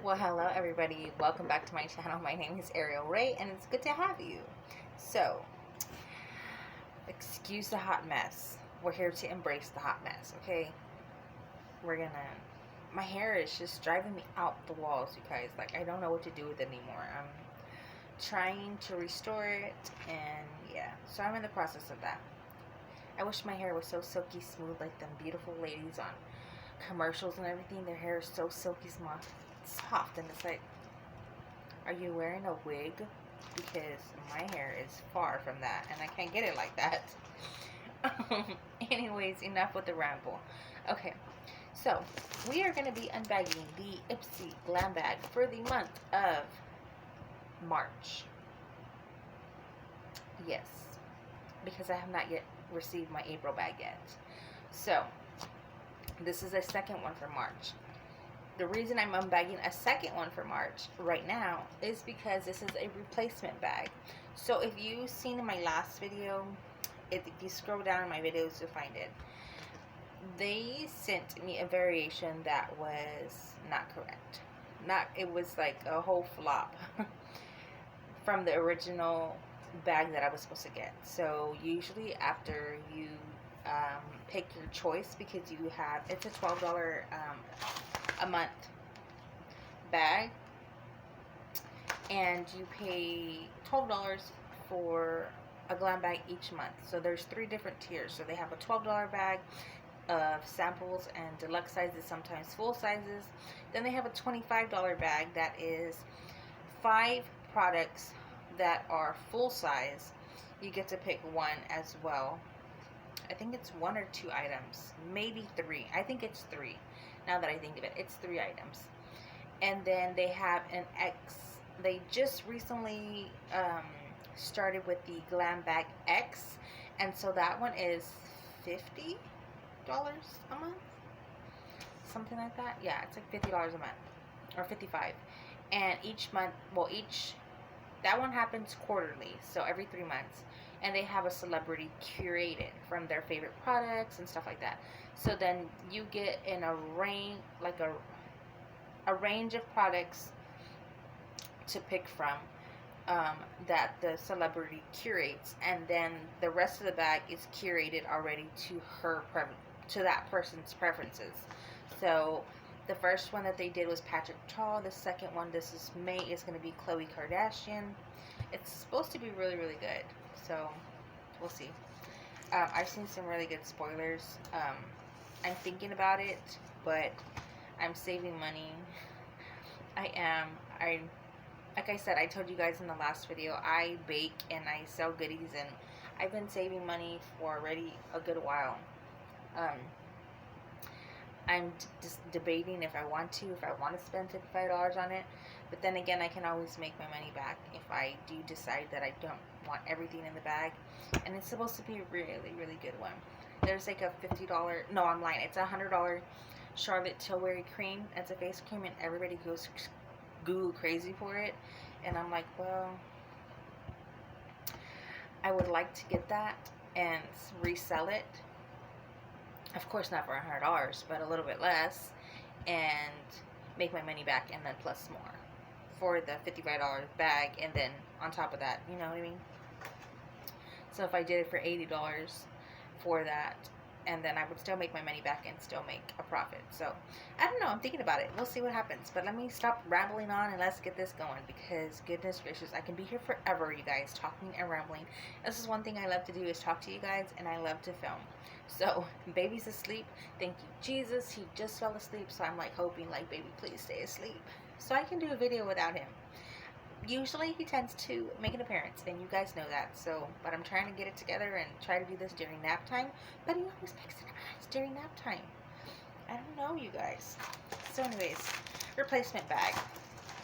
Well, hello everybody. Welcome back to my channel. My name is Ariel Ray, and it's good to have you. So, excuse the hot mess. We're here to embrace the hot mess, okay? My hair is just driving me out the walls, you guys. Like, I don't know what to do with it anymore. I'm trying to restore it, and yeah. So, I'm in the process of that. I wish my hair was so silky smooth like them beautiful ladies on commercials and everything. Their hair is so silky soft, and it's like, are you wearing a wig? Because my hair is far from that, and I can't get it like that. Anyways, enough with the ramble. Okay, so we are going to be unbagging the Ipsy Glam Bag for the month of March. Yes, because I have not yet received my April bag yet. So, this is a second one for March. The reason I'm unbagging a second one for March right now is because this is a replacement bag. So if you've seen in my last video, if you scroll down in my videos, you'll find it. They sent me a variation that was not correct. It was like a whole flop from the original bag that I was supposed to get. So usually after you pick your choice, because you have, it's a $12 a month bag, and you pay $12 for a glam bag each month. So there's 3 different tiers. So they have a $12 bag of samples and deluxe sizes, sometimes full sizes. Then they have a $25 bag that is 5 products that are full size. You get to pick one as well. I think it's 1 or 2 items, maybe 3. I think it's 3. Now that I think of it, it's 3 items. And then they have an X. They just recently started with the Glam Bag X, and so that one is $50 a month, something like that. Yeah, it's like $50 a month, or $55. And each month, that one happens quarterly, so every 3 months. And they have a celebrity curated from their favorite products and stuff like that. So then you get in a range, like a range of products to pick from that the celebrity curates, and then the rest of the bag is curated already to that person's preferences. So the first one that they did was Patrick Tall. The second one, this is May, is going to be Khloe Kardashian. It's supposed to be really, really good. So we'll see. I've seen some really good spoilers. I'm thinking about it, but I'm saving money. Like I said, I told you guys in the last video, I bake and I sell goodies, and I've been saving money for already a good while. I'm just debating if I want to spend $55 on it. But then again, I can always make my money back if I do decide that I don't want everything in the bag. And it's supposed to be a really, really good one. There's like a $50, no, I'm lying, it's a $100 Charlotte Tilbury cream. It's a face cream, and everybody goes goo crazy for it. And I'm like, well, I would like to get that and resell it. Of course, not for $100, but a little bit less, and make my money back, and then plus more for the $55 bag, and then on top of that, you know what I mean? So if I did it for $80 for that, and then I would still make my money back and still make a profit. So I don't know, I'm thinking about it. We'll see what happens. But let me stop rambling on and let's get this going, because goodness gracious, I can be here forever, you guys, talking and rambling. This is one thing I love to do, is talk to you guys, and I love to film. So baby's asleep. Thank you, Jesus. He just fell asleep. So I'm like hoping, like, baby, please stay asleep so I can do a video without him. Usually he tends to make an appearance, and you guys know that. So, but I'm trying to get it together and try to do this during nap time. But he always makes an appearance during nap time. I don't know, you guys. So anyways, replacement bag.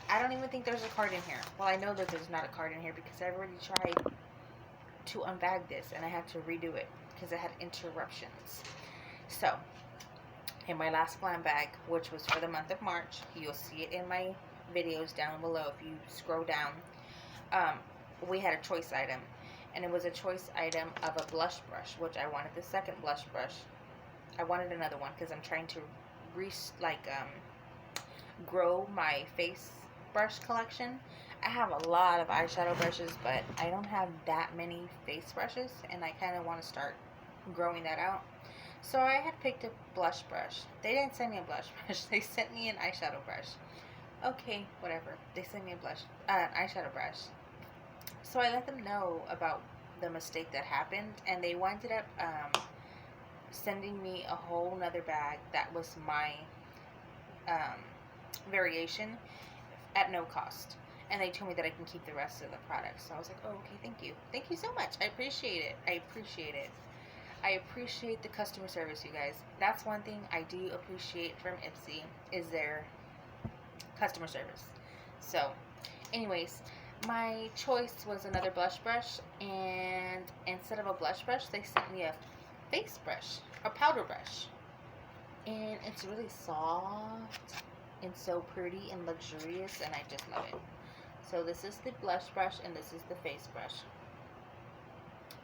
I don't even think there's a card in here. Well, I know that there's not a card in here because I already tried to unbag this, and I had to redo it because I had interruptions. So, in my last glam bag, which was for the month of March, you'll see it in my videos down below if you scroll down. We had a choice item, and it was a choice item of a blush brush, which I wanted the second blush brush. I wanted another one because I'm trying to grow my face brush collection. I have a lot of eyeshadow brushes, but I don't have that many face brushes, and I kind of want to start growing that out. So I had picked a blush brush. They didn't send me a blush brush. They sent me an eyeshadow brush. Okay, whatever. They sent me an eyeshadow brush. So I let them know about the mistake that happened, and they winded up sending me a whole nother bag that was my um, variation at no cost. And they told me that I can keep the rest of the products. So I was like, oh, okay, thank you. Thank you so much. I appreciate it. I appreciate it. I appreciate the customer service, you guys. That's one thing I do appreciate from Ipsy, is their customer service. So, anyways, my choice was another blush brush, and instead of a blush brush, they sent me a face brush, a powder brush. And it's really soft and so pretty and luxurious, and I just love it. So this is the blush brush, and this is the face brush.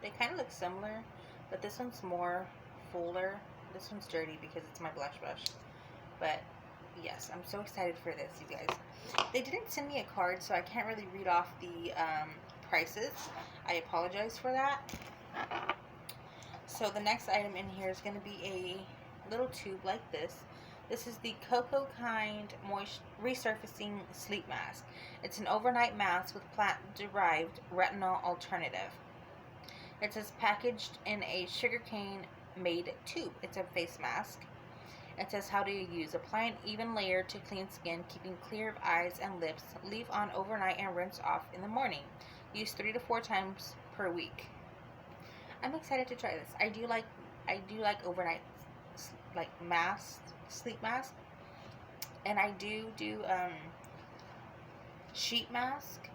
They kind of look similar, but this one's more fuller. This one's dirty because it's my blush brush. But yes, I'm so excited for this, you guys. They didn't send me a card, so I can't really read off the prices. I apologize for that. So the next item in here is going to be a little tube like this. This is the Coco Kind Resurfacing Sleep Mask. It's an overnight mask with plant-derived retinol alternative. It says packaged in a sugarcane made tube. It's a face mask. It says how to use. Apply an even layer to clean skin, keeping clear of eyes and lips. Leave on overnight and rinse off in the morning. Use 3 to 4 times per week. I'm excited to try this. I do like overnight sleep mask, and I do sheet mask,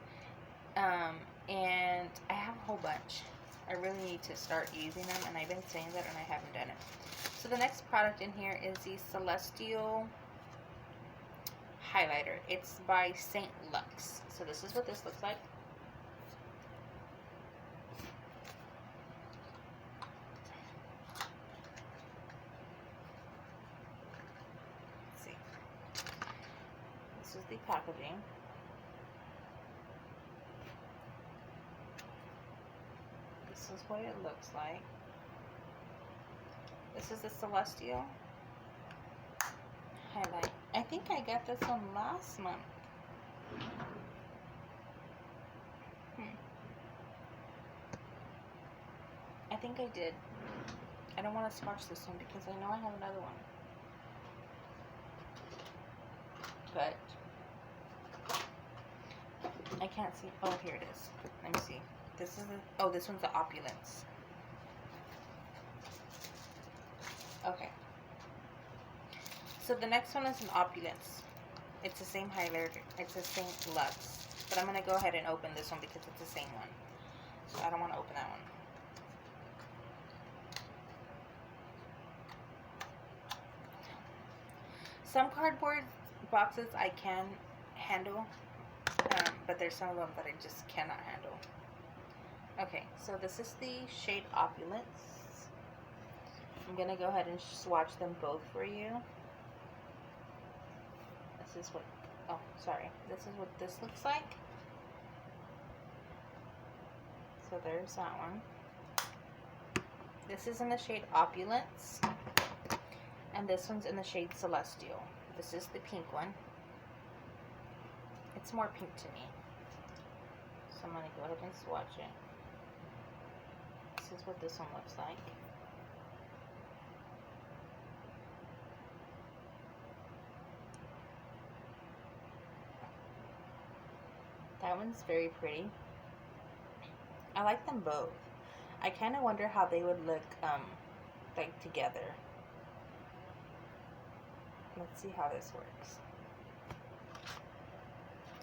and I have a whole bunch. I really need to start using them, and I've been saying that and I haven't done it. So the next product in here is the Celestial highlighter. It's by St. Lux. So this is what this looks like. Let's see. This is the packaging. This is what it looks like. This is the Celestial highlight. I think I got this one last month. I think I did. I don't want to swatch this one because I know I have another one. But I can't see. Oh, here it is. Let me see. This is the, oh, this one's the Opulence. Okay. So the next one is an Opulence. It's the same highlighter. It's the St. Lux. But I'm going to go ahead and open this one because it's the same one. So I don't want to open that one. Some cardboard boxes I can handle, but there's some of them that I just cannot handle. Okay, so this is the shade Opulence. I'm going to go ahead and swatch them both for you. This is what, oh, sorry. This is what this looks like. So there's that one. This is in the shade Opulence. And this one's in the shade Celestial. This is the pink one. It's more pink to me. So I'm going to go ahead and swatch it. This is what this one looks like. That one's very pretty. I like them both. I kind of wonder how they would look like together. Let's see how this works.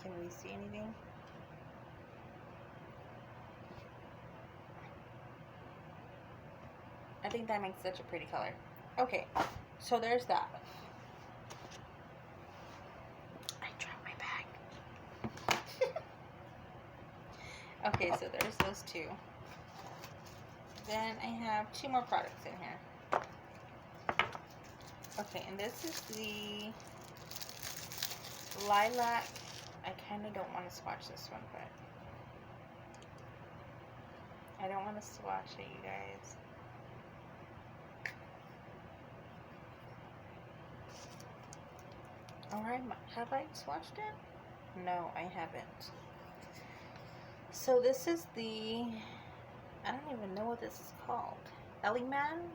Can we see anything? I think that makes such a pretty color. Okay, so there's that. I dropped my bag. Okay, so there's those two. Then I have 2 more products in here. Okay, and this is the Lilac. I kind of don't want to swatch this one, but I don't want to swatch it, you guys. Alright, have I swatched it? No, I haven't. So this is the, I don't even know what this is called. Elman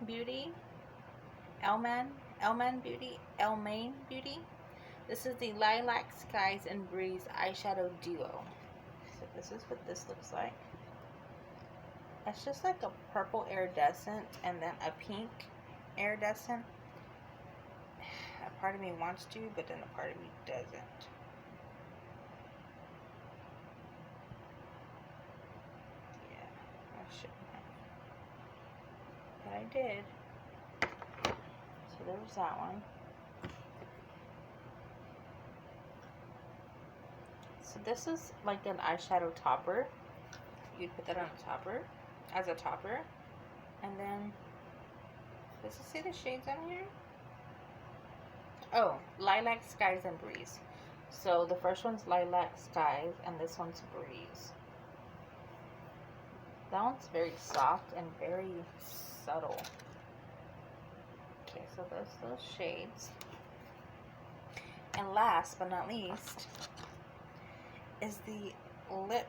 Beauty. Elman Beauty. This is the Lilac Skies and Breeze eyeshadow duo. So this is what this looks like. It's just like a purple iridescent and then a pink iridescent. A part of me wants to, but then a part of me doesn't. Yeah, I shouldn't have. But I did. So there's that one. So this is like an eyeshadow topper. You'd put that on a topper, as a topper. And then, does it say the shades on here? Oh, Lilac Skies and Breeze. So the first one's Lilac Skies and this one's Breeze. That one's very soft and very subtle. Okay, so there's those shades. And last but not least is the lip.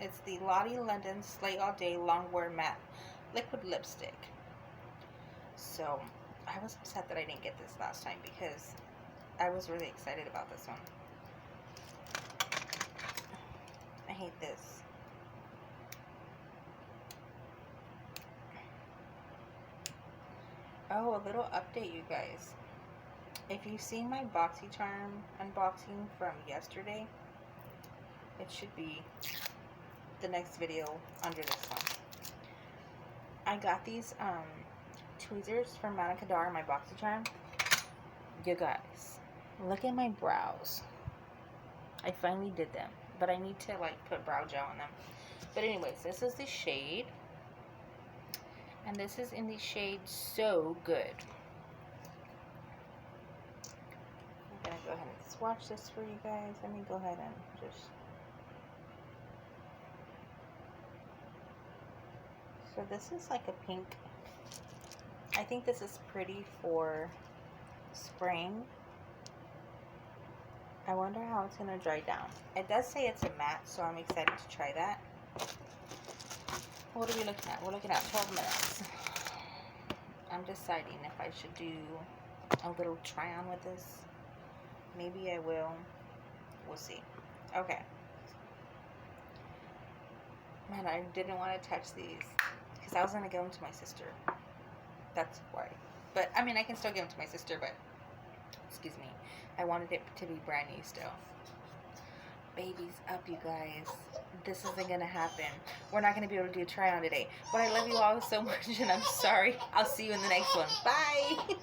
It's the Lottie London Slate All Day Longwear Matte Liquid Lipstick. So I was upset that I didn't get this last time because I was really excited about this one. I hate this. Oh, a little update, you guys. If you've seen my BoxyCharm unboxing from yesterday, it should be the next video under this one. I got these tweezers from Monica Dar in my BoxyCharm. You guys, look at my brows. I finally did them, but I need to like put brow gel on them. But anyways, this is the shade. And this is in the shade So Good. I'm gonna go ahead and swatch this for you guys. Let me go ahead and just. So this is like a pink. I think this is pretty for spring. I wonder how it's gonna dry down. It does say it's a matte, so I'm excited to try that. What are we looking at? We're looking at 12 minutes. I'm deciding if I should do a little try on with this. Maybe I will. We'll see. Okay. Man, I didn't want to touch these because I was going to give them to my sister. That's why. But, I mean, I can still give them to my sister, but, excuse me. I wanted it to be brand new still. Baby's up, you guys. This isn't going to happen. We're not going to be able to do a try on today. But I love you all so much, and I'm sorry. I'll see you in the next one. Bye!